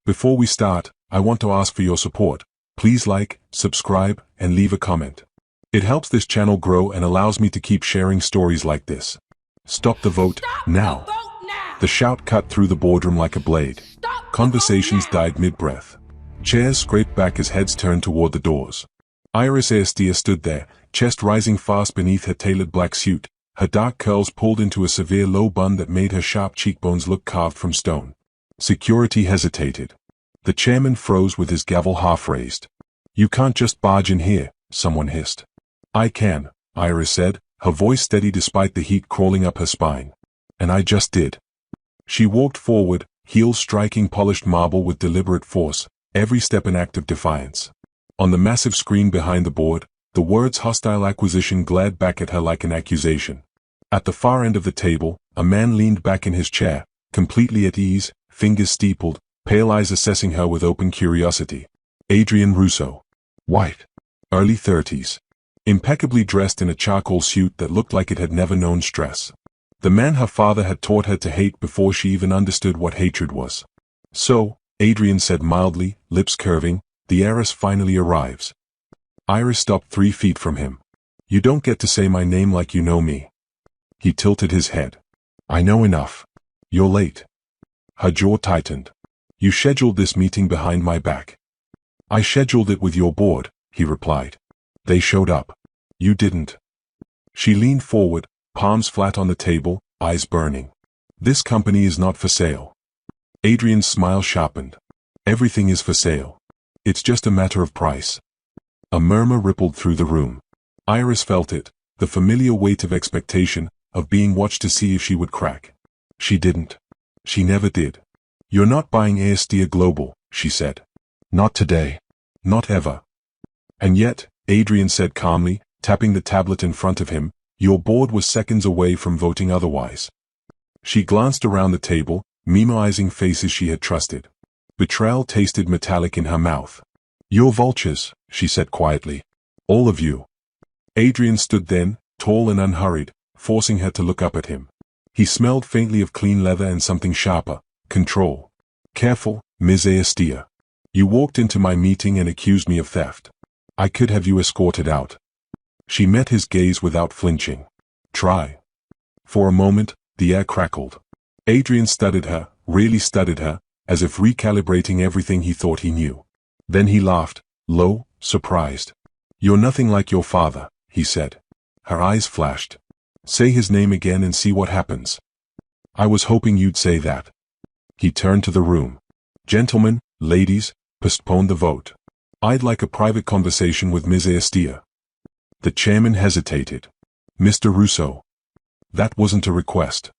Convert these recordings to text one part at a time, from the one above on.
Before we start, I want to ask for your support. Please like, subscribe, and leave a comment. It helps this channel grow and allows me to keep sharing stories like this. Stop the vote now. The shout cut through the boardroom like a blade. Conversations died mid-breath. Chairs scraped back as heads turned toward the doors. Iris Aestia stood there, chest rising fast beneath her tailored black suit, her dark curls pulled into a severe low bun that made her sharp cheekbones look carved from stone. Security hesitated. The chairman froze with his gavel half raised. "You can't just barge in here," someone hissed. "I can," Iris said, her voice steady despite the heat crawling up her spine. "And I just did." She walked forward, heels striking polished marble with deliberate force, every step an act of defiance. On the massive screen behind the board, the words hostile acquisition glared back at her like an accusation. At the far end of the table, a man leaned back in his chair, completely at ease, fingers steepled, pale eyes assessing her with open curiosity. Adrian Russo. White. Early 30s. Impeccably dressed in a charcoal suit that looked like it had never known stress. The man her father had taught her to hate before she even understood what hatred was. "So," Adrian said mildly, lips curving, "the heiress finally arrives." Iris stopped 3 feet from him. "You don't get to say my name like you know me." He tilted his head. "I know enough. You're late." Her jaw tightened. "You scheduled this meeting behind my back." "I scheduled it with your board," he replied. "They showed up. You didn't." She leaned forward, palms flat on the table, eyes burning. "This company is not for sale." Adrian's smile sharpened. "Everything is for sale. It's just a matter of price." A murmur rippled through the room. Iris felt it, the familiar weight of expectation, of being watched to see if she would crack. She didn't. She never did. "You're not buying Aestia Global," she said. "Not today. Not ever." "And yet," Adrian said calmly, tapping the tablet in front of him, "your board was seconds away from voting otherwise." She glanced around the table, memoizing faces she had trusted. Betrayal tasted metallic in her mouth. "You're vultures," she said quietly. "All of you." Adrian stood then, tall and unhurried, forcing her to look up at him. He smelled faintly of clean leather and something sharper. Control. "Careful, Ms. Aestia. You walked into my meeting and accused me of theft. I could have you escorted out." She met his gaze without flinching. "Try." For a moment, the air crackled. Adrian studied her, really studied her, as if recalibrating everything he thought he knew. Then he laughed, low, surprised. "You're nothing like your father," he said. Her eyes flashed. "Say his name again and see what happens." "I was hoping you'd say that." He turned to the room. "Gentlemen, ladies, postpone the vote. I'd like a private conversation with Ms. Aestia." The chairman hesitated. "Mr. Russo." That wasn't a request.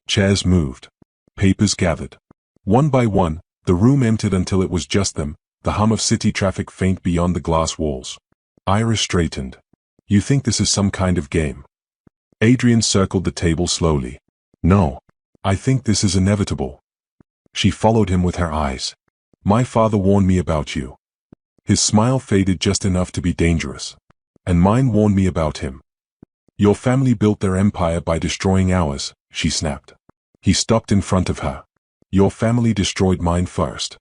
Chairs moved. Papers gathered. One by one, the room emptied until it was just them, the hum of city traffic faint beyond the glass walls. Iris straightened. "You think this is some kind of game?" Adrian circled the table slowly. "No. I think this is inevitable." She followed him with her eyes. "My father warned me about you." His smile faded just enough to be dangerous. "And mine warned me about him." "Your family built their empire by destroying ours," she snapped. He stopped in front of her. "Your family destroyed mine first."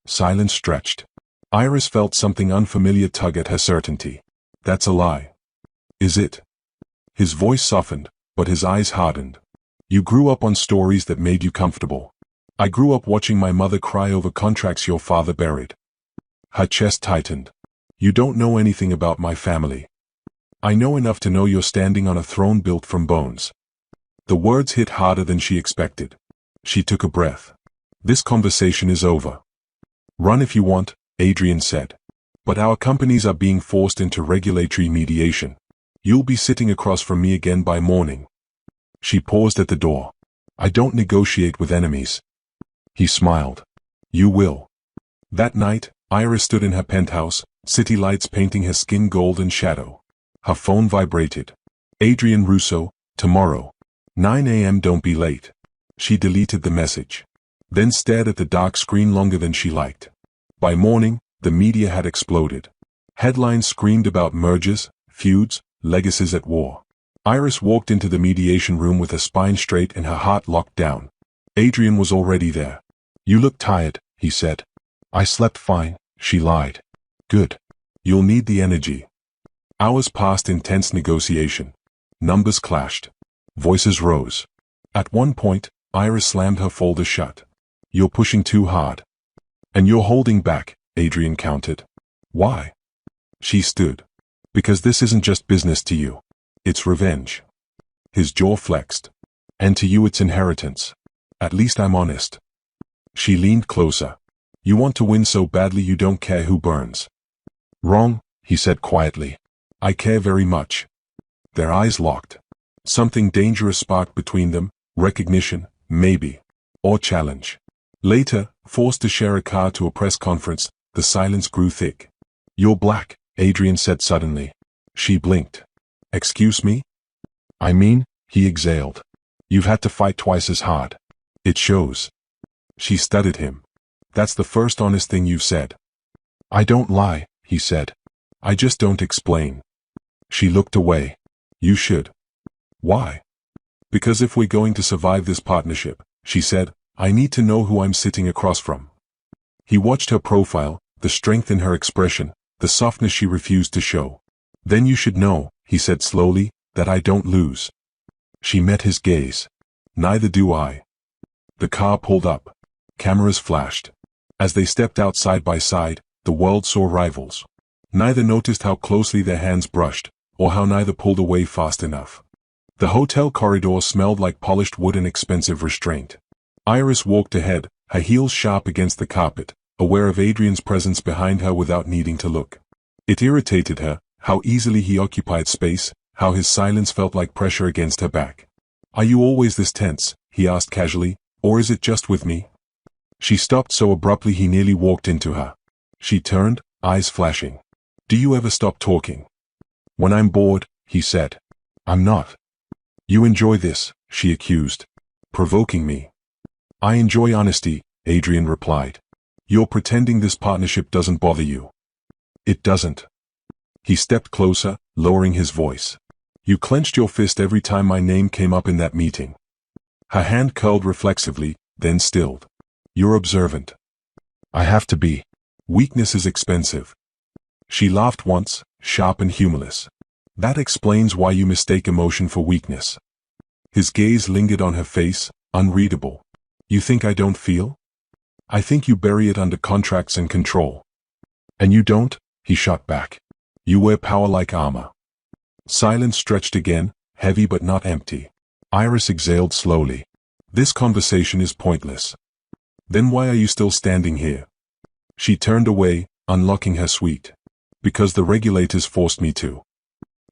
Silence stretched. Iris felt something unfamiliar tug at her certainty. "That's a lie." "Is it?" His voice softened, but his eyes hardened. "You grew up on stories that made you comfortable. I grew up watching my mother cry over contracts your father buried." Her chest tightened. "You don't know anything about my family." "I know enough to know you're standing on a throne built from bones." The words hit harder than she expected. She took a breath. "This conversation is over." "Run if you want," Adrian said. "But our companies are being forced into regulatory mediation. You'll be sitting across from me again by morning." She paused at the door. "I don't negotiate with enemies." He smiled. "You will." That night, Iris stood in her penthouse, city lights painting her skin gold and shadow. Her phone vibrated. "Adrian Russo, tomorrow. 9 a.m. Don't be late." She deleted the message. Then stared at the dark screen longer than she liked. By morning, the media had exploded. Headlines screamed about mergers, feuds, legacies at war. Iris walked into the mediation room with her spine straight and her heart locked down. Adrian was already there. "You look tired," he said. I slept fine, she lied. Good. You'll need the energy. Hours passed in tense negotiation. Numbers clashed. Voices rose. At one point, Iris slammed her folder shut. You're pushing too hard. And you're holding back, Adrian countered. Why? She stood. Because this isn't just business to you. It's revenge. His jaw flexed. And to you it's inheritance. At least I'm honest. She leaned closer. You want to win so badly you don't care who burns. Wrong, he said quietly. I care very much. Their eyes locked. Something dangerous sparked between them, recognition, maybe. Or challenge. Later, forced to share a car to a press conference, the silence grew thick. You're black, Adrian said suddenly. She blinked. Excuse me? I mean, he exhaled. You've had to fight twice as hard. It shows. She studied him. That's the first honest thing you've said. I don't lie, he said. I just don't explain. She looked away. You should. Why? Because if we're going to survive this partnership, she said, I need to know who I'm sitting across from. He watched her profile, the strength in her expression, the softness she refused to show. Then you should know, he said slowly, that I don't lose. She met his gaze. Neither do I. The car pulled up. Cameras flashed. As they stepped out side by side, the world saw rivals. Neither noticed how closely their hands brushed, or how neither pulled away fast enough. The hotel corridor smelled like polished wood and expensive restraint. Iris walked ahead, her heels sharp against the carpet, aware of Adrian's presence behind her without needing to look. It irritated her, how easily he occupied space, how his silence felt like pressure against her back. Are you always this tense, he asked casually, or is it just with me? She stopped so abruptly he nearly walked into her. She turned, eyes flashing. Do you ever stop talking? When I'm bored, he said. I'm not. You enjoy this, she accused. Provoking me. I enjoy honesty, Adrian replied. You're pretending this partnership doesn't bother you. It doesn't. He stepped closer, lowering his voice. You clenched your fist every time my name came up in that meeting. Her hand curled reflexively, then stilled. You're observant. I have to be. Weakness is expensive. She laughed once, sharp and humorless. That explains why you mistake emotion for weakness. His gaze lingered on her face, unreadable. You think I don't feel? I think you bury it under contracts and control. And you don't, he shot back. You wear power like armor. Silence stretched again, heavy but not empty. Iris exhaled slowly. This conversation is pointless. Then why are you still standing here? She turned away, unlocking her suite. Because the regulators forced me to.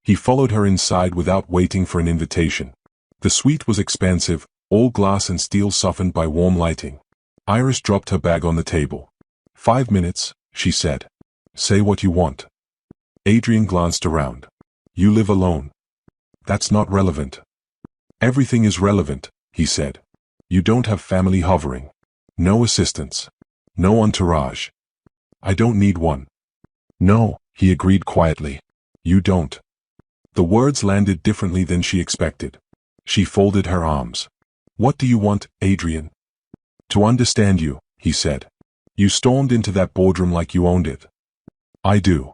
He followed her inside without waiting for an invitation. The suite was expansive, all glass and steel softened by warm lighting. Iris dropped her bag on the table. 5 minutes, she said. Say what you want. Adrian glanced around. You live alone. That's not relevant. Everything is relevant, he said. You don't have family hovering. No assistants. No entourage. I don't need one. No, he agreed quietly. You don't. The words landed differently than she expected. She folded her arms. What do you want, Adrian? To understand you, he said. You stormed into that boardroom like you owned it. I do.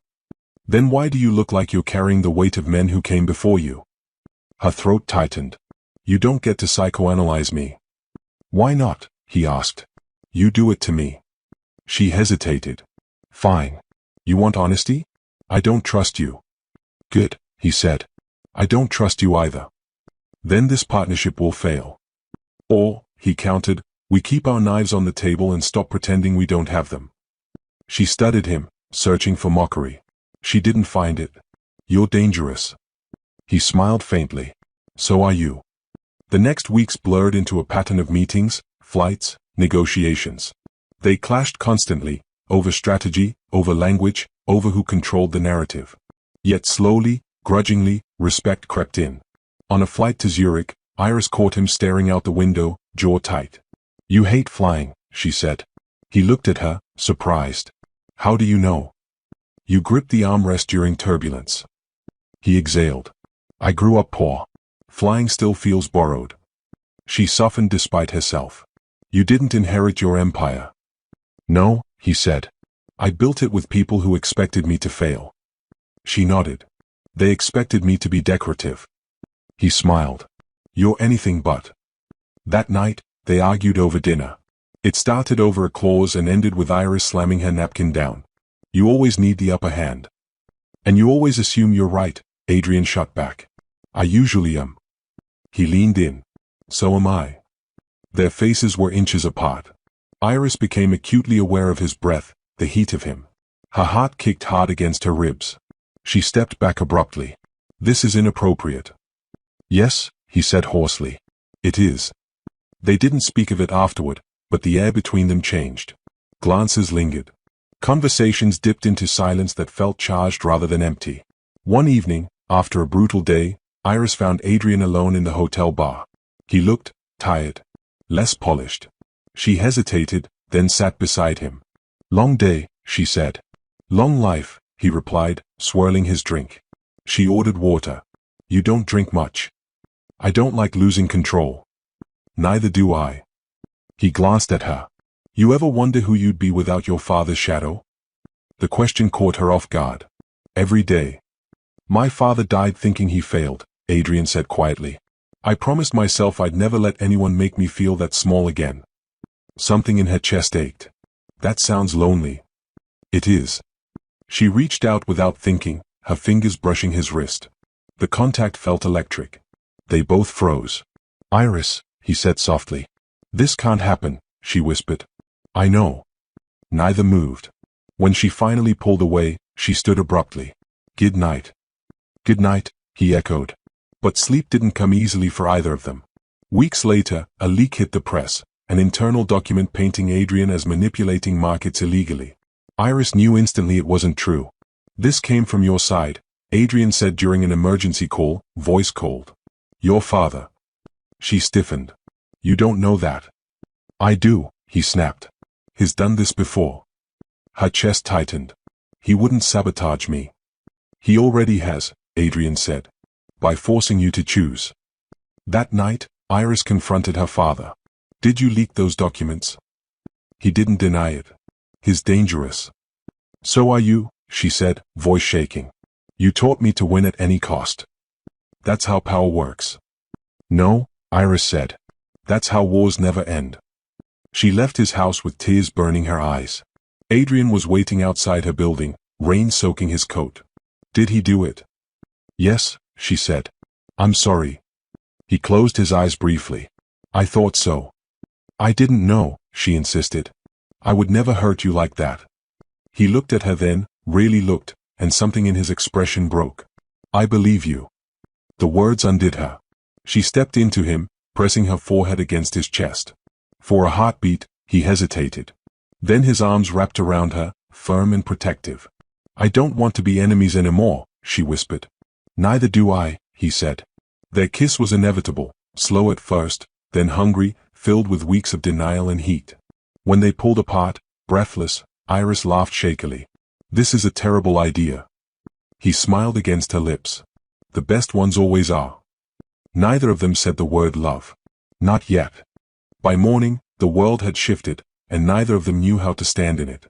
Then why do you look like you're carrying the weight of men who came before you? Her throat tightened. You don't get to psychoanalyze me. Why not? He asked. You do it to me. She hesitated. Fine. You want honesty? I don't trust you. Good, he said. I don't trust you either. Then this partnership will fail. Or, he countered, we keep our knives on the table and stop pretending we don't have them. She studied him, searching for mockery. She didn't find it. You're dangerous. He smiled faintly. So are you. The next weeks blurred into a pattern of meetings, flights, negotiations. They clashed constantly, over strategy, over language, over who controlled the narrative. Yet slowly, grudgingly, respect crept in. On a flight to Zurich, Iris caught him staring out the window, jaw tight. You hate flying, she said. He looked at her, surprised. How do you know? You gripped the armrest during turbulence. He exhaled. I grew up poor. Flying still feels borrowed. She softened despite herself. You didn't inherit your empire. No, he said. I built it with people who expected me to fail. She nodded. They expected me to be decorative. He smiled. You're anything but. That night, they argued over dinner. It started over a clause and ended with Iris slamming her napkin down. You always need the upper hand. And you always assume you're right, Adrian shot back. I usually am. He leaned in. So am I. Their faces were inches apart. Iris became acutely aware of his breath, the heat of him. Her heart kicked hard against her ribs. She stepped back abruptly. This is inappropriate. Yes, he said hoarsely. It is. They didn't speak of it afterward, but the air between them changed. Glances lingered. Conversations dipped into silence that felt charged rather than empty. One evening, after a brutal day, Iris found Adrian alone in the hotel bar. He looked tired, less polished. She hesitated, then sat beside him. Long day, she said. Long life, he replied, swirling his drink. She ordered water. You don't drink much. I don't like losing control. Neither do I. He glanced at her. You ever wonder who you'd be without your father's shadow? The question caught her off guard. Every day. My father died thinking he failed, Adrian said quietly. I promised myself I'd never let anyone make me feel that small again. Something in her chest ached. That sounds lonely. It is. She reached out without thinking, her fingers brushing his wrist. The contact felt electric. They both froze. Iris, he said softly. This can't happen, she whispered. I know. Neither moved. When she finally pulled away, she stood abruptly. Good night. Good night, he echoed. But sleep didn't come easily for either of them. Weeks later, a leak hit the press, an internal document painting Adrian as manipulating markets illegally. Iris knew instantly it wasn't true. This came from your side, Adrian said during an emergency call, voice cold. Your father. She stiffened. You don't know that. I do, he snapped. He's done this before. Her chest tightened. He wouldn't sabotage me. He already has, Adrian said. By forcing you to choose. That night, Iris confronted her father. Did you leak those documents? He didn't deny it. He's dangerous. So are you, she said, voice shaking. You taught me to win at any cost. That's how power works. No, Iris said. That's how wars never end. She left his house with tears burning her eyes. Adrian was waiting outside her building, rain soaking his coat. Did he do it? Yes, she said. I'm sorry. He closed his eyes briefly. I thought so. I didn't know, she insisted. I would never hurt you like that. He looked at her then, really looked, and something in his expression broke. I believe you. The words undid her. She stepped into him, pressing her forehead against his chest. For a heartbeat, he hesitated. Then his arms wrapped around her, firm and protective. I don't want to be enemies anymore, she whispered. Neither do I, he said. Their kiss was inevitable, slow at first, then hungry, filled with weeks of denial and heat. When they pulled apart, breathless, Iris laughed shakily. This is a terrible idea. He smiled against her lips. The best ones always are. Neither of them said the word love. Not yet. By morning, the world had shifted, and neither of them knew how to stand in it.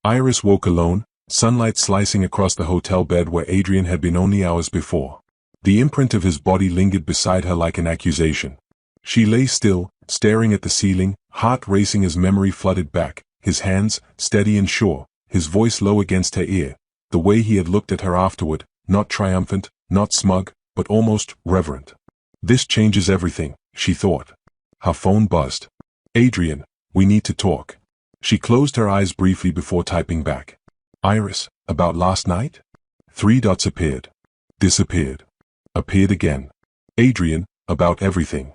Iris woke alone, sunlight slicing across the hotel bed where Adrian had been only hours before. The imprint of his body lingered beside her like an accusation. She lay still, staring at the ceiling, heart racing as memory flooded back, his hands, steady and sure, his voice low against her ear, the way he had looked at her afterward, not triumphant, not smug, but almost reverent. This changes everything, she thought. Her phone buzzed. Adrian, we need to talk. She closed her eyes briefly before typing back. Iris, about last night? 3 dots appeared. Disappeared. Appeared again. Adrian, about everything.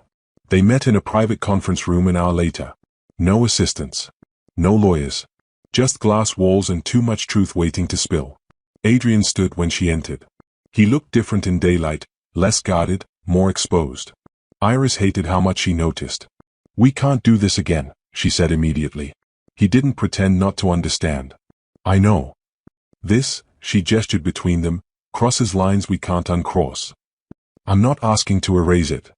They met in a private conference room an hour later. No assistants. No lawyers. Just glass walls and too much truth waiting to spill. Adrian stood when she entered. He looked different in daylight, less guarded, more exposed. Iris hated how much she noticed. We can't do this again, she said immediately. He didn't pretend not to understand. I know. This, she gestured between them, crosses lines we can't uncross. I'm not asking to erase it.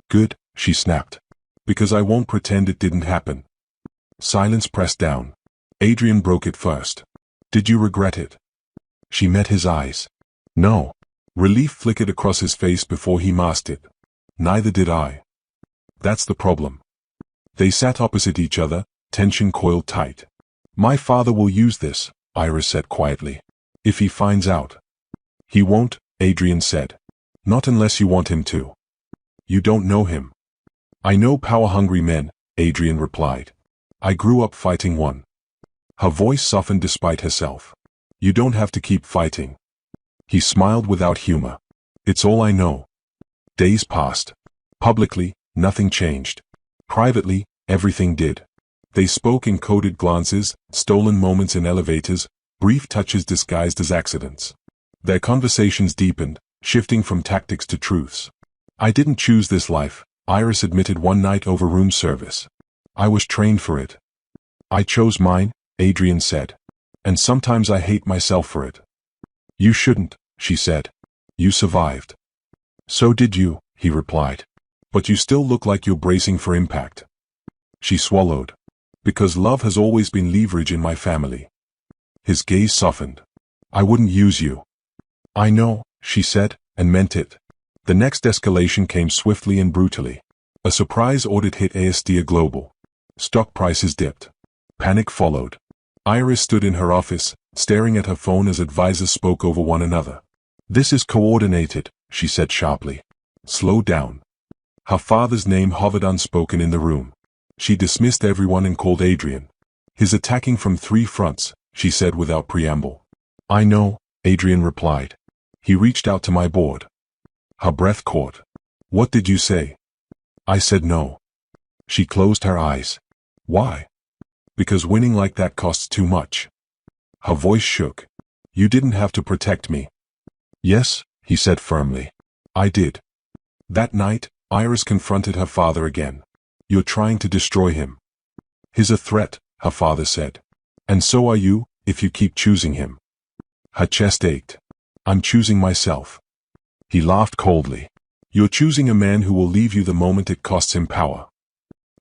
Good, she snapped. Because I won't pretend it didn't happen. Silence pressed down. Adrian broke it first. Did you regret it? She met his eyes. No. Relief flickered across his face before he masked it. Neither did I. That's the problem. They sat opposite each other, tension coiled tight. My father will use this, Iris said quietly. If he finds out. He won't, Adrian said. Not unless you want him to. You don't know him. I know power-hungry men, Adrian replied. I grew up fighting one. Her voice softened despite herself. You don't have to keep fighting. He smiled without humor. It's all I know. Days passed. Publicly, nothing changed. Privately, everything did. They spoke in coded glances, stolen moments in elevators, brief touches disguised as accidents. Their conversations deepened, shifting from tactics to truths. I didn't choose this life, Iris admitted one night over room service. I was trained for it. I chose mine, Adrian said. And sometimes I hate myself for it. You shouldn't, she said. You survived. So did you, he replied. But you still look like you're bracing for impact. She swallowed. Because love has always been leverage in my family. His gaze softened. I wouldn't use you. I know, she said, and meant it. The next escalation came swiftly and brutally. A surprise audit hit ASDA Global. Stock prices dipped. Panic followed. Iris stood in her office, staring at her phone as advisors spoke over one another. This is coordinated, she said sharply. Slow down. Her father's name hovered unspoken in the room. She dismissed everyone and called Adrian. He's attacking from 3 fronts, she said without preamble. I know, Adrian replied. He reached out to my board. Her breath caught. What did you say? I said no. She closed her eyes. Why? Because winning like that costs too much. Her voice shook. You didn't have to protect me. Yes, he said firmly. I did. That night, Iris confronted her father again. You're trying to destroy him. He's a threat, her father said. And so are you, if you keep choosing him. Her chest ached. I'm choosing myself. He laughed coldly. You're choosing a man who will leave you the moment it costs him power.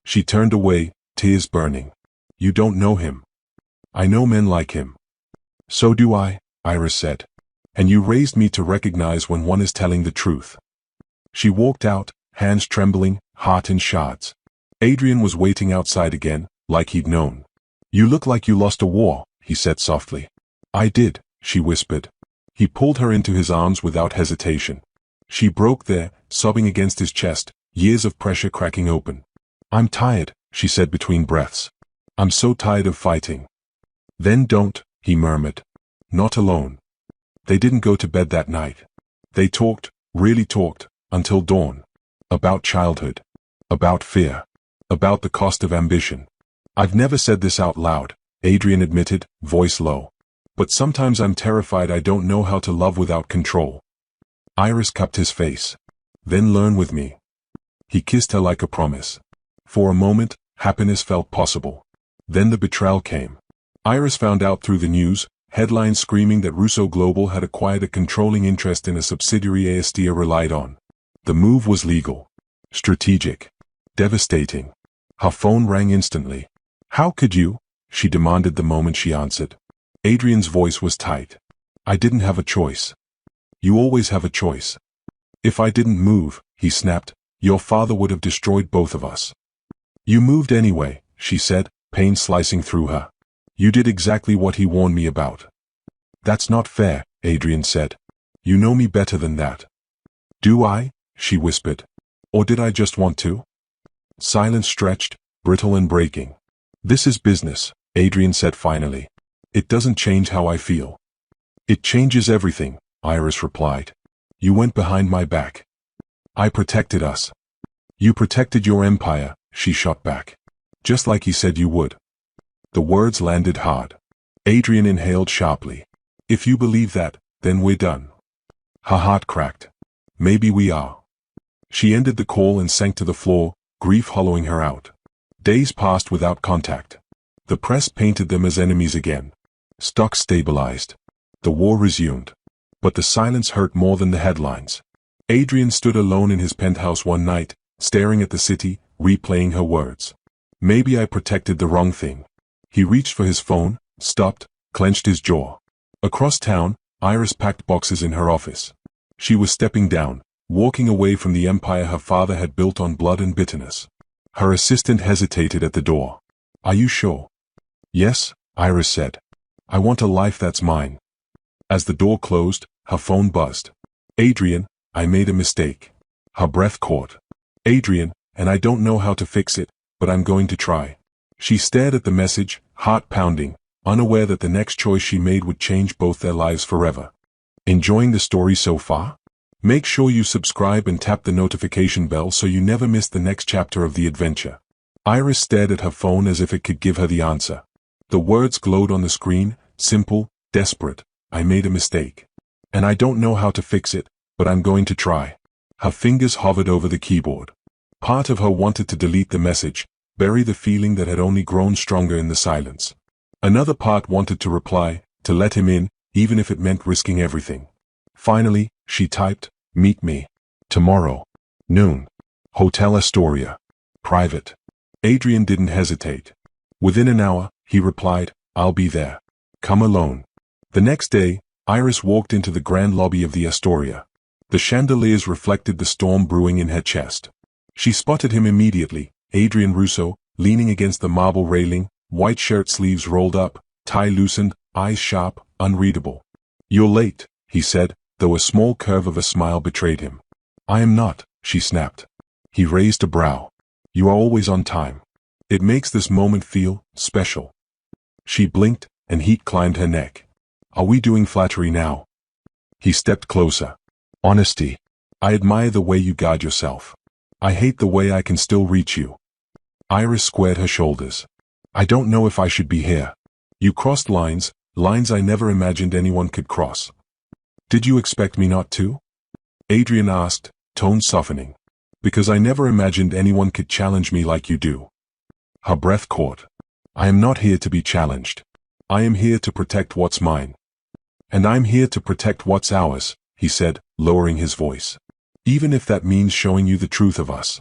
She turned away, tears burning. You don't know him. I know men like him. So do I, Iris said. And you raised me to recognize when one is telling the truth. She walked out, hands trembling, heart in shards. Adrian was waiting outside again, like he'd known. You look like you lost a war, he said softly. I did, she whispered. He pulled her into his arms without hesitation. She broke there, sobbing against his chest, years of pressure cracking open. I'm tired, she said between breaths. I'm so tired of fighting. Then don't, he murmured. Not alone. They didn't go to bed that night. They talked, really talked, until dawn. About childhood. About fear. About the cost of ambition. I've never said this out loud, Adrian admitted, voice low. But sometimes I'm terrified I don't know how to love without control. Iris cupped his face. Then learn with me. He kissed her like a promise. For a moment, happiness felt possible. Then the betrayal came. Iris found out through the news, headlines screaming that Russo Global had acquired a controlling interest in a subsidiary ASDA relied on. The move was legal. Strategic. Devastating. Her phone rang instantly. How could you? She demanded the moment she answered. Adrian's voice was tight. I didn't have a choice. You always have a choice. If I didn't move, he snapped, your father would have destroyed both of us. You moved anyway, she said, pain slicing through her. You did exactly what he warned me about. That's not fair, Adrian said. You know me better than that. Do I? She whispered. Or did I just want to? Silence stretched, brittle and breaking. This is business, Adrian said finally. It doesn't change how I feel. It changes everything, Iris replied. You went behind my back. I protected us. You protected your empire, she shot back. Just like he said you would. The words landed hard. Adrian inhaled sharply. If you believe that, then we're done. Her heart cracked. Maybe we are. She ended the call and sank to the floor, grief hollowing her out. Days passed without contact. The press painted them as enemies again. Stocks stabilized. The war resumed. But the silence hurt more than the headlines. Adrian stood alone in his penthouse one night, staring at the city, replaying her words. Maybe I protected the wrong thing. He reached for his phone, stopped, clenched his jaw. Across town, Iris packed boxes in her office. She was stepping down, walking away from the empire her father had built on blood and bitterness. Her assistant hesitated at the door. "Are you sure?" "Yes," Iris said. "I want a life that's mine." As the door closed, her phone buzzed. "Adrian, I made a mistake." Her breath caught. "Adrian, and I don't know how to fix it, but I'm going to try." She stared at the message, heart pounding, unaware that the next choice she made would change both their lives forever. Enjoying the story so far? Make sure you subscribe and tap the notification bell so you never miss the next chapter of the adventure. Iris stared at her phone as if it could give her the answer. The words glowed on the screen, simple, desperate. "I made a mistake. And I don't know how to fix it, but I'm going to try." Her fingers hovered over the keyboard. Part of her wanted to delete the message, bury the feeling that had only grown stronger in the silence. Another part wanted to reply, to let him in, even if it meant risking everything. Finally, she typed, "Meet me. Tomorrow. Noon. Hotel Astoria. Private." Adrian didn't hesitate. Within an hour, he replied, "I'll be there. Come alone." The next day, Iris walked into the grand lobby of the Astoria. The chandeliers reflected the storm brewing in her chest. She spotted him immediately, Adrian Russo, leaning against the marble railing, white shirt sleeves rolled up, tie loosened, eyes sharp, unreadable. "You're late," he said, though a small curve of a smile betrayed him. "I am not," she snapped. He raised a brow. "You are always on time. It makes this moment feel special." She blinked, and heat climbed her neck. "Are we doing flattery now?" He stepped closer. "Honesty. I admire the way you guard yourself. I hate the way I can still reach you." Iris squared her shoulders. "I don't know if I should be here. You crossed lines, lines I never imagined anyone could cross." "Did you expect me not to?" Adrian asked, tone softening. "Because I never imagined anyone could challenge me like you do." Her breath caught. "I am not here to be challenged. I am here to protect what's mine." "And I'm here to protect what's ours," he said, lowering his voice. "Even if that means showing you the truth of us."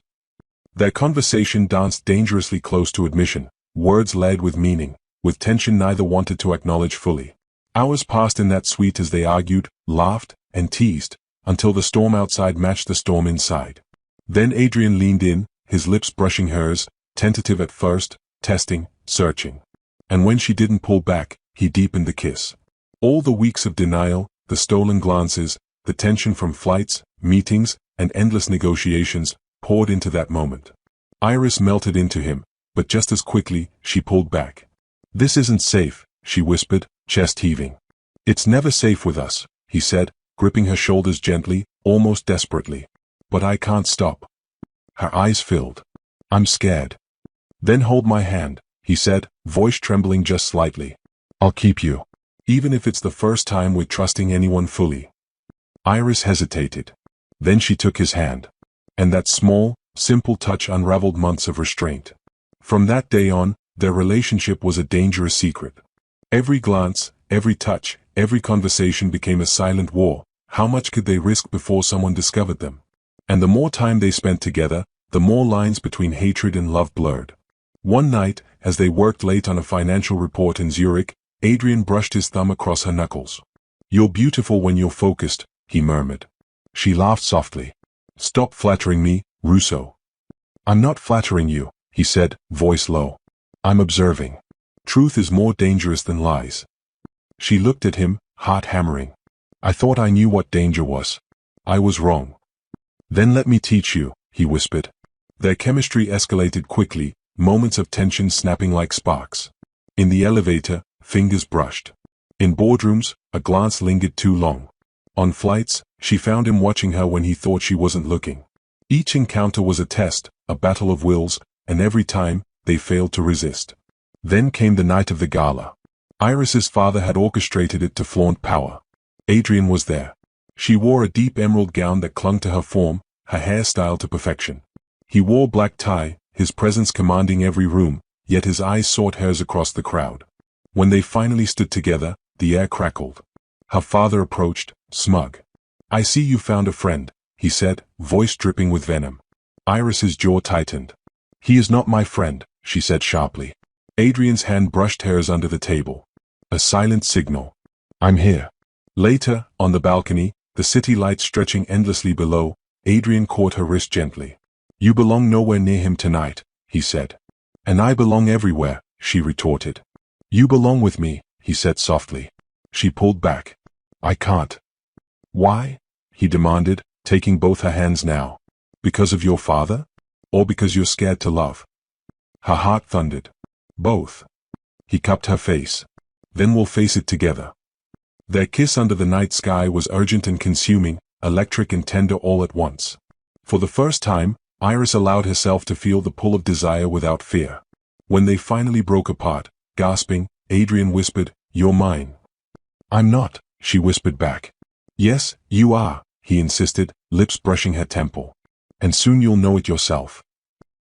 Their conversation danced dangerously close to admission, words laid with meaning, with tension neither wanted to acknowledge fully. Hours passed in that suite as they argued, laughed, and teased, until the storm outside matched the storm inside. Then Adrian leaned in, his lips brushing hers, tentative at first, testing, searching. And when she didn't pull back, he deepened the kiss. All the weeks of denial, the stolen glances, the tension from flights, meetings, and endless negotiations, poured into that moment. Iris melted into him, but just as quickly, she pulled back. "This isn't safe," she whispered, chest heaving. "It's never safe with us," he said, gripping her shoulders gently, almost desperately. "But I can't stop." Her eyes filled. "I'm scared." "Then hold my hand," he said, voice trembling just slightly. "I'll keep you. Even if it's the first time we're trusting anyone fully." Iris hesitated. Then she took his hand. And that small, simple touch unraveled months of restraint. From that day on, their relationship was a dangerous secret. Every glance, every touch, every conversation became a silent war. How much could they risk before someone discovered them? And the more time they spent together, the more lines between hatred and love blurred. One night, as they worked late on a financial report in Zurich, Adrian brushed his thumb across her knuckles. "You're beautiful when you're focused," he murmured. She laughed softly. "Stop flattering me, Russo." "I'm not flattering you," he said, voice low. "I'm observing. Truth is more dangerous than lies." She looked at him, heart hammering. "I thought I knew what danger was. I was wrong." "Then let me teach you," he whispered. Their chemistry escalated quickly, moments of tension snapping like sparks. In the elevator, fingers brushed. In boardrooms, a glance lingered too long. On flights, she found him watching her when he thought she wasn't looking. Each encounter was a test, a battle of wills, and every time, they failed to resist. Then came the night of the gala. Iris's father had orchestrated it to flaunt power. Adrian was there. She wore a deep emerald gown that clung to her form, her hair styled to perfection. He wore black tie, his presence commanding every room, yet his eyes sought hers across the crowd. When they finally stood together, the air crackled. Her father approached, smug. "I see you found a friend," he said, voice dripping with venom. Iris's jaw tightened. "He is not my friend," she said sharply. Adrian's hand brushed hers under the table. A silent signal. I'm here. Later, on the balcony, the city lights stretching endlessly below, Adrian caught her wrist gently. You belong nowhere near him tonight, he said. And I belong everywhere, she retorted. You belong with me, he said softly. She pulled back. I can't. Why? He demanded, taking both her hands now. Because of your father? Or because you're scared to love? Her heart thundered. Both. He cupped her face. Then we'll face it together. Their kiss under the night sky was urgent and consuming, electric and tender all at once. For the first time, Iris allowed herself to feel the pull of desire without fear. When they finally broke apart, gasping, Adrian whispered, You're mine. I'm not, she whispered back. Yes, you are, he insisted, lips brushing her temple. And soon you'll know it yourself.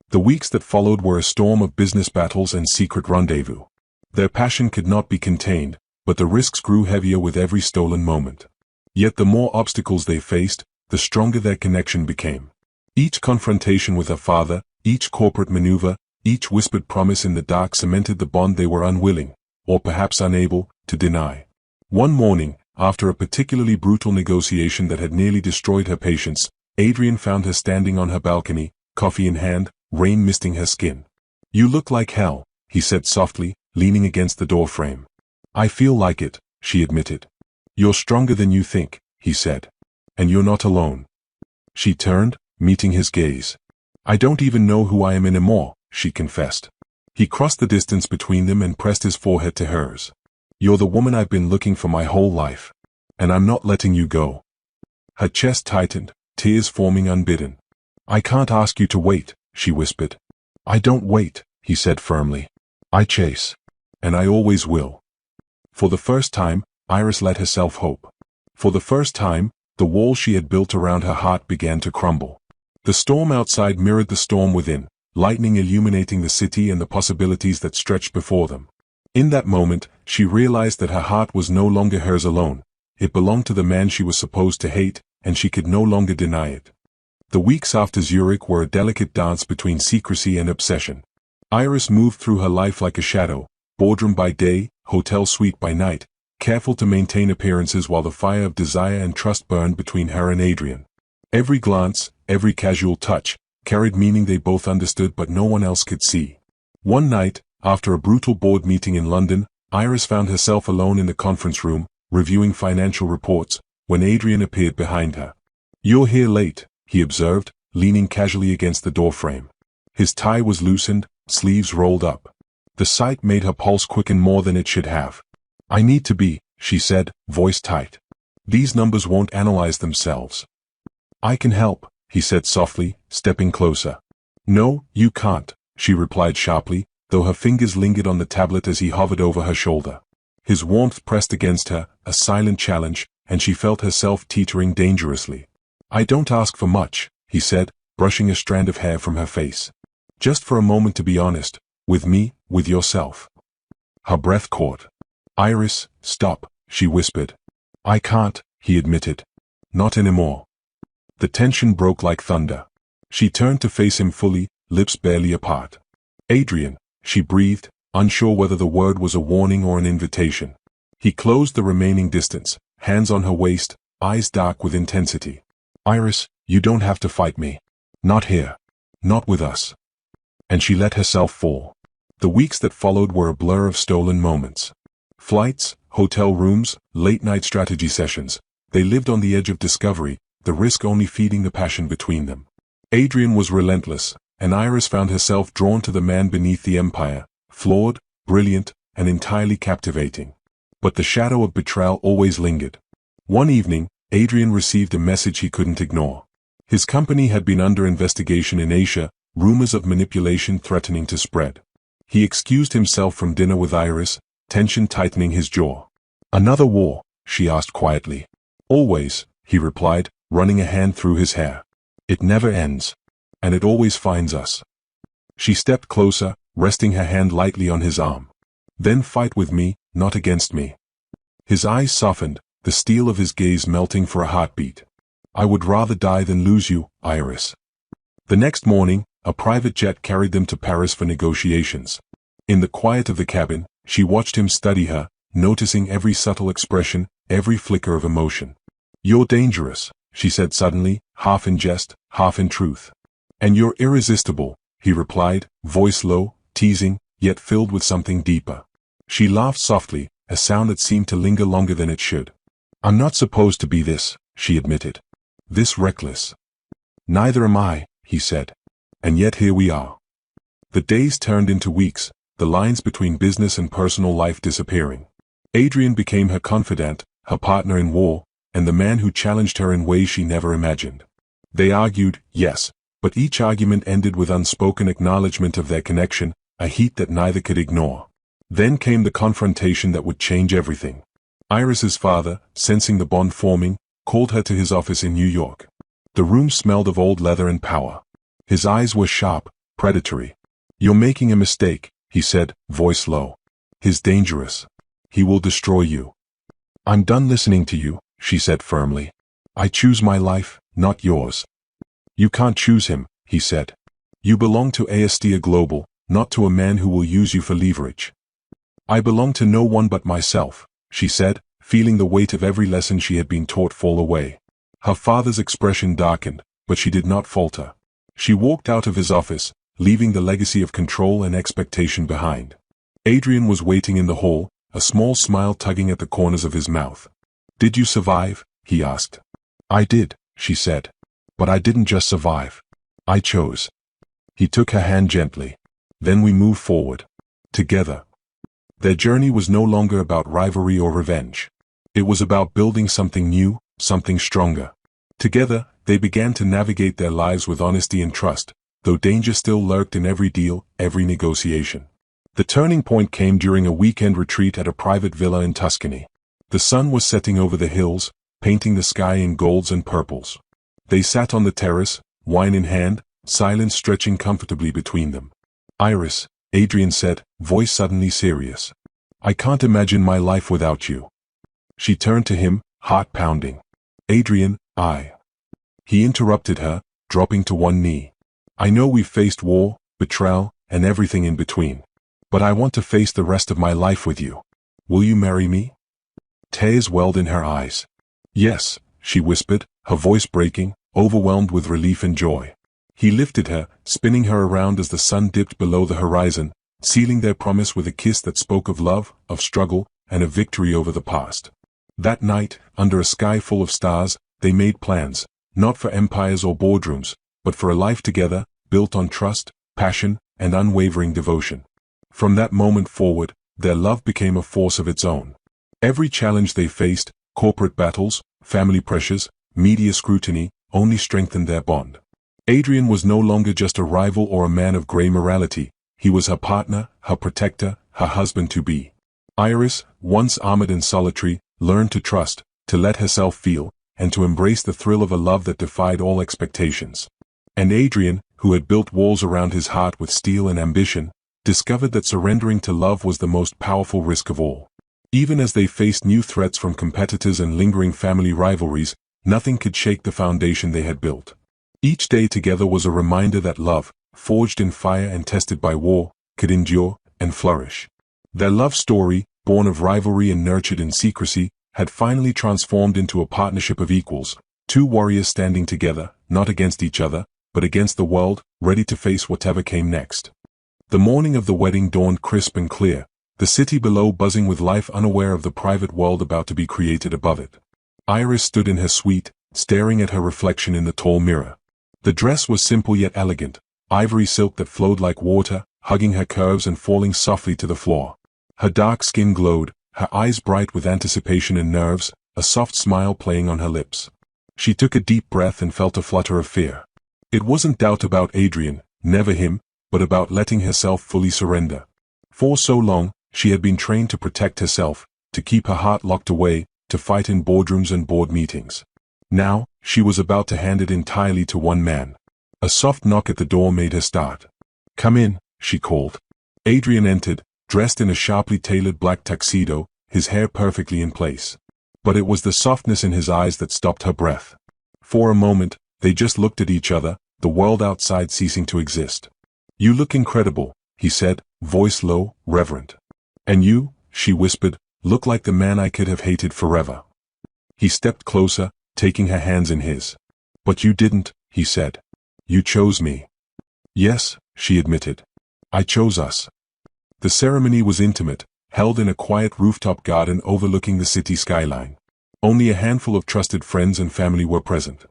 The weeks that followed were a storm of business battles and secret rendezvous. Their passion could not be contained, but the risks grew heavier with every stolen moment. Yet the more obstacles they faced, the stronger their connection became. Each confrontation with her father, each corporate maneuver, each whispered promise in the dark cemented the bond they were unwilling, or perhaps unable, to deny. One morning, after a particularly brutal negotiation that had nearly destroyed her patience, Adrian found her standing on her balcony, coffee in hand, rain misting her skin. You look like hell, he said softly, leaning against the doorframe. I feel like it, she admitted. You're stronger than you think, he said. And you're not alone. She turned, meeting his gaze. I don't even know who I am anymore, she confessed. He crossed the distance between them and pressed his forehead to hers. You're the woman I've been looking for my whole life. And I'm not letting you go. Her chest tightened, tears forming unbidden. I can't ask you to wait, she whispered. I don't wait, he said firmly. I chase. And I always will. For the first time, Iris let herself hope. For the first time, the wall she had built around her heart began to crumble. The storm outside mirrored the storm within, lightning illuminating the city and the possibilities that stretched before them. In that moment, she realized that her heart was no longer hers alone. It belonged to the man she was supposed to hate, and she could no longer deny it. The weeks after Zurich were a delicate dance between secrecy and obsession. Iris moved through her life like a shadow, boardroom by day, hotel suite by night, careful to maintain appearances while the fire of desire and trust burned between her and Adrian. Every glance, every casual touch, carried meaning they both understood but no one else could see. One night, after a brutal board meeting in London, Iris found herself alone in the conference room, reviewing financial reports, when Adrian appeared behind her. You're here late, he observed, leaning casually against the doorframe. His tie was loosened, sleeves rolled up. The sight made her pulse quicken more than it should have. I need to be, she said, voice tight. These numbers won't analyze themselves. I can help, he said softly, stepping closer. No, you can't, she replied sharply, though her fingers lingered on the tablet as he hovered over her shoulder. His warmth pressed against her, a silent challenge, and she felt herself teetering dangerously. I don't ask for much, he said, brushing a strand of hair from her face. Just for a moment to be honest, with me, with yourself. Her breath caught. Iris, stop, she whispered. I can't, he admitted. Not anymore. The tension broke like thunder. She turned to face him fully, lips barely apart. Adrian, she breathed, unsure whether the word was a warning or an invitation. He closed the remaining distance, hands on her waist, eyes dark with intensity. Iris, you don't have to fight me. Not here. Not with us. And she let herself fall. The weeks that followed were a blur of stolen moments. Flights, hotel rooms, late-night strategy sessions. They lived on the edge of discovery, the risk only feeding the passion between them. Adrian was relentless, and Iris found herself drawn to the man beneath the empire, flawed, brilliant, and entirely captivating. But the shadow of betrayal always lingered. One evening, Adrian received a message he couldn't ignore. His company had been under investigation in Asia, rumors of manipulation threatening to spread. He excused himself from dinner with Iris, tension tightening his jaw. Another war? She asked quietly. Always, he replied, running a hand through his hair. It never ends. And it always finds us. She stepped closer, resting her hand lightly on his arm. Then fight with me, not against me. His eyes softened, the steel of his gaze melting for a heartbeat. I would rather die than lose you, Iris. The next morning, a private jet carried them to Paris for negotiations. In the quiet of the cabin, she watched him study her, noticing every subtle expression, every flicker of emotion. "You're dangerous," she said suddenly, half in jest, half in truth. "And you're irresistible," he replied, voice low, teasing, yet filled with something deeper. She laughed softly, a sound that seemed to linger longer than it should. "I'm not supposed to be this," she admitted. "This reckless." "Neither am I," he said. "And yet here we are." The days turned into weeks, the lines between business and personal life disappearing. Adrian became her confidant, her partner in war, and the man who challenged her in ways she never imagined. They argued, yes, but each argument ended with unspoken acknowledgement of their connection, a heat that neither could ignore. Then came the confrontation that would change everything. Iris's father, sensing the bond forming, called her to his office in New York. The room smelled of old leather and power. His eyes were sharp, predatory. "You're making a mistake," he said, voice low. "He's dangerous. He will destroy you." "I'm done listening to you," she said firmly. "I choose my life, not yours." "You can't choose him," he said. "You belong to Astia Global, not to a man who will use you for leverage." "I belong to no one but myself," she said, feeling the weight of every lesson she had been taught fall away. Her father's expression darkened, but she did not falter. She walked out of his office, leaving the legacy of control and expectation behind. Adrian was waiting in the hall, a small smile tugging at the corners of his mouth. "Did you survive?" he asked. "I did," she said. "But I didn't just survive. I chose." He took her hand gently. "Then we moved forward. Together." Their journey was no longer about rivalry or revenge. It was about building something new, something stronger. Together, they began to navigate their lives with honesty and trust, though danger still lurked in every deal, every negotiation. The turning point came during a weekend retreat at a private villa in Tuscany. The sun was setting over the hills, painting the sky in golds and purples. They sat on the terrace, wine in hand, silence stretching comfortably between them. "Iris," Adrian said, voice suddenly serious. "I can't imagine my life without you." She turned to him, heart pounding. "Adrian, He interrupted her, dropping to one knee. "I know we've faced war, betrayal, and everything in between. But I want to face the rest of my life with you. Will you marry me?" Tears welled in her eyes. "Yes," she whispered, her voice breaking, overwhelmed with relief and joy. He lifted her, spinning her around as the sun dipped below the horizon, sealing their promise with a kiss that spoke of love, of struggle, and of victory over the past. That night, under a sky full of stars, they made plans, not for empires or boardrooms, but for a life together, built on trust, passion, and unwavering devotion. From that moment forward, their love became a force of its own. Every challenge they faced, corporate battles, family pressures, media scrutiny, only strengthened their bond. Adrian was no longer just a rival or a man of grey morality, he was her partner, her protector, her husband-to-be. Iris, once armored and solitary, learned to trust, to let herself feel, and to embrace the thrill of a love that defied all expectations. And Adrian, who had built walls around his heart with steel and ambition, discovered that surrendering to love was the most powerful risk of all. Even as they faced new threats from competitors and lingering family rivalries, nothing could shake the foundation they had built. Each day together was a reminder that love, forged in fire and tested by war, could endure and flourish. Their love story, born of rivalry and nurtured in secrecy, had finally transformed into a partnership of equals, two warriors standing together, not against each other, but against the world, ready to face whatever came next. The morning of the wedding dawned crisp and clear, the city below buzzing with life, unaware of the private world about to be created above it. Iris stood in her suite, staring at her reflection in the tall mirror. The dress was simple yet elegant, ivory silk that flowed like water, hugging her curves and falling softly to the floor. Her dark skin glowed, her eyes bright with anticipation and nerves, a soft smile playing on her lips. She took a deep breath and felt a flutter of fear. It wasn't doubt about Adrian, never him, but about letting herself fully surrender. For so long, she had been trained to protect herself, to keep her heart locked away, to fight in boardrooms and board meetings. Now, she was about to hand it entirely to one man. A soft knock at the door made her start. "Come in," she called. Adrian entered, dressed in a sharply tailored black tuxedo, his hair perfectly in place. But it was the softness in his eyes that stopped her breath. For a moment, they just looked at each other, the world outside ceasing to exist. "You look incredible," he said, voice low, reverent. And you, she whispered, look like the man I could have hated forever. He stepped closer, taking her hands in his. But you didn't, he said. You chose me. Yes, she admitted. I chose us. The ceremony was intimate, held in a quiet rooftop garden overlooking the city skyline. Only a handful of trusted friends and family were present.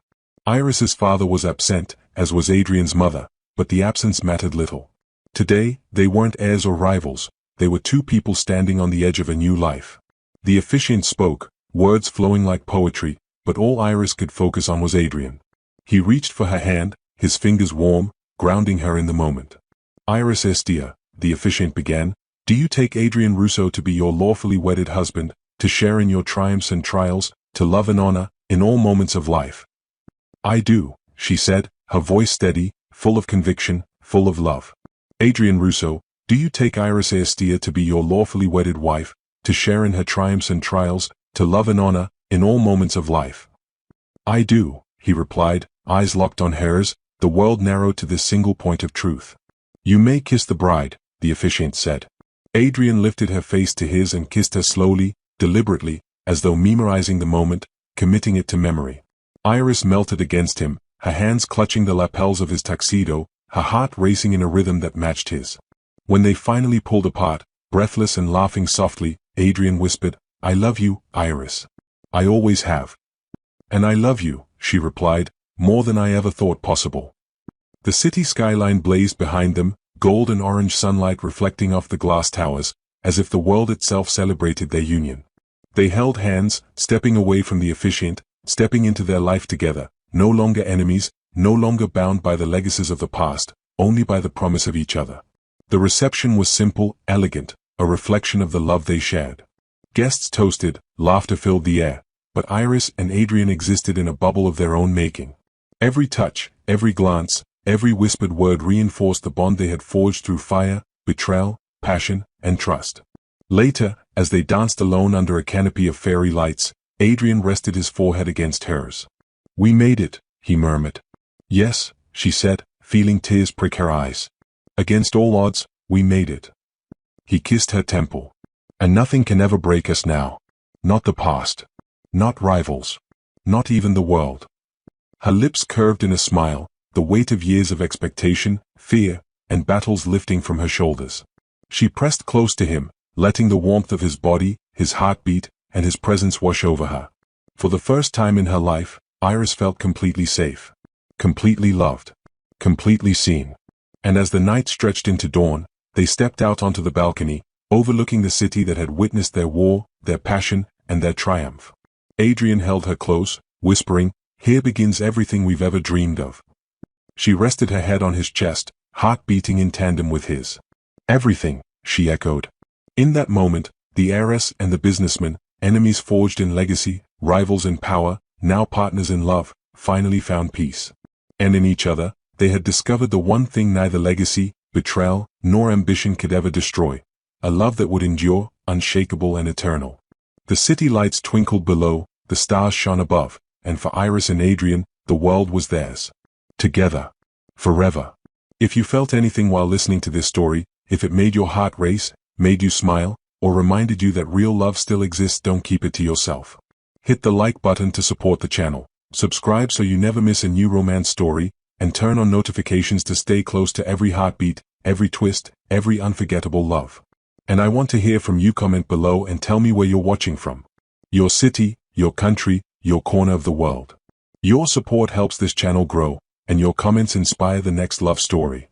Iris's father was absent, as was Adrian's mother, but the absence mattered little. Today, they weren't heirs or rivals, they were two people standing on the edge of a new life. The officiant spoke, words flowing like poetry, but all Iris could focus on was Adrian. He reached for her hand, his fingers warm, grounding her in the moment. Iris Estia, the officiant began, do you take Adrian Russo to be your lawfully wedded husband, to share in your triumphs and trials, to love and honor, in all moments of life? I do, she said, her voice steady, full of conviction, full of love. Adrian Russo, do you take Iris Estia to be your lawfully wedded wife, to share in her triumphs and trials, to love and honor, in all moments of life? I do, he replied, eyes locked on hers, the world narrowed to this single point of truth. You may kiss the bride, the officiant said. Adrian lifted her face to his and kissed her slowly, deliberately, as though memorizing the moment, committing it to memory. Iris melted against him, her hands clutching the lapels of his tuxedo, her heart racing in a rhythm that matched his. When they finally pulled apart, breathless and laughing softly, Adrian whispered, I love you, Iris. I always have. And I love you, she replied, more than I ever thought possible. The city skyline blazed behind them, gold and orange sunlight reflecting off the glass towers, as if the world itself celebrated their union. They held hands, stepping away from the officiant, stepping into their life together, no longer enemies, no longer bound by the legacies of the past, only by the promise of each other. The reception was simple, elegant, a reflection of the love they shared. Guests toasted, laughter filled the air, but Iris and Adrian existed in a bubble of their own making. Every touch, every glance, every whispered word reinforced the bond they had forged through fire, betrayal, passion, and trust. Later, as they danced alone under a canopy of fairy lights, Adrian rested his forehead against hers. We made it, he murmured. Yes, she said, feeling tears prick her eyes. Against all odds, we made it. He kissed her temple. And nothing can ever break us now. Not the past. Not rivals. Not even the world. Her lips curved in a smile, the weight of years of expectation, fear, and battles lifting from her shoulders. She pressed close to him, letting the warmth of his body, his heartbeat, and his presence wash over her. For the first time in her life, Iris felt completely safe. Completely loved. Completely seen. And as the night stretched into dawn, they stepped out onto the balcony, overlooking the city that had witnessed their war, their passion, and their triumph. Adrian held her close, whispering, Here begins everything we've ever dreamed of. She rested her head on his chest, heart beating in tandem with his. Everything, she echoed. In that moment, the heiress and the businessman, enemies forged in legacy, rivals in power, now partners in love, finally found peace. And in each other, they had discovered the one thing neither legacy, betrayal, nor ambition could ever destroy. A love that would endure, unshakable and eternal. The city lights twinkled below, the stars shone above, and for Iris and Adrian, the world was theirs. Together. Forever. If you felt anything while listening to this story, if it made your heart race, made you smile, or reminded you that real love still exists, don't keep it to yourself. Hit the like button to support the channel, subscribe so you never miss a new romance story, and turn on notifications to stay close to every heartbeat, every twist, every unforgettable love. And I want to hear from you. Comment below and tell me where you're watching from. Your city, your country, your corner of the world. Your support helps this channel grow, and your comments inspire the next love story.